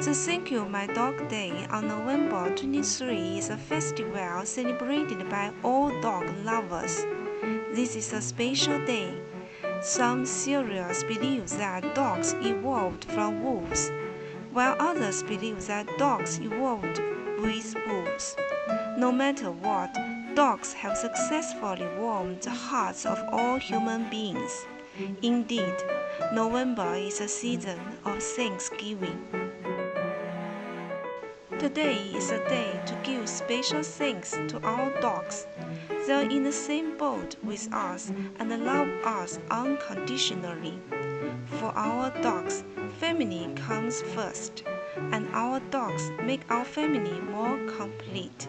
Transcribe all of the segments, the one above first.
The Thank You My Dog Day on November 23 is a festival celebrated by all dog lovers. This is a special day. Some theorists believe that dogs evolved from wolves, while others believe that dogs evolved with wolves. No matter what, dogs have successfully warmed the hearts of all human beings. Indeed, November is a season of Thanksgiving. Today is a day to give special thanks to our dogs. They are in the same boat with us and love us unconditionally. For our dogs, family comes first, and our dogs make our family more complete.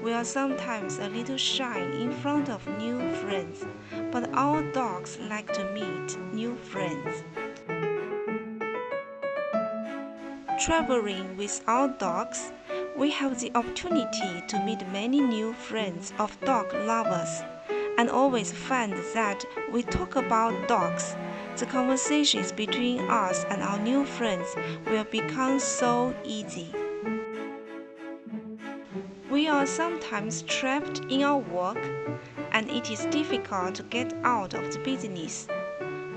We are sometimes a little shy in front of new friends, but our dogs like to meet new friends. Traveling with our dogs, we have the opportunity to meet many new friends of dog lovers, and always find that we talk about dogs. The conversations between us and our new friends will become so easy. We are sometimes trapped in our work, and it is difficult to get out of the business.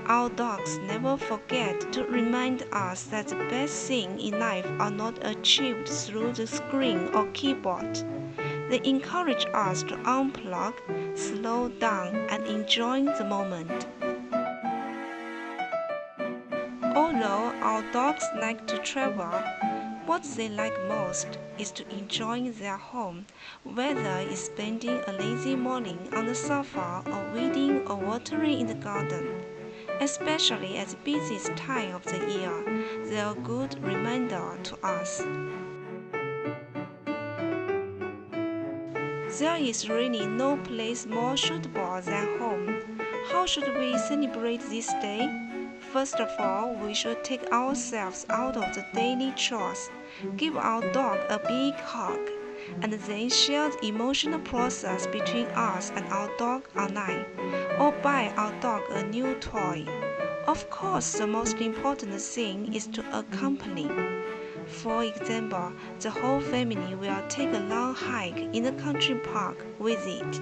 Our dogs never forget to remind us that the best things in life are not achieved through the screen or keyboard. They encourage us to unplug, slow down, and enjoy the moment. Although our dogs like to travel, what they like most is to enjoy their home, whether it's spending a lazy morning on the sofa or weeding or watering in the garden. Especially at the busiest time of the year, they are a good reminder to us. There is really no place more suitable than home. How should we celebrate this day? First of all, we should take ourselves out of the daily chores, give our dog a big hug, and then share the emotional process between us and our dog online, or buy our dog a new toy. Of course, the most important thing is to accompany. For example, the whole family will take a long hike in the country park with it.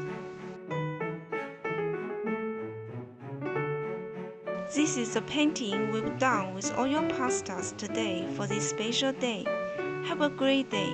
This is the painting we've done with all your pastels today for this special day. Have a great day.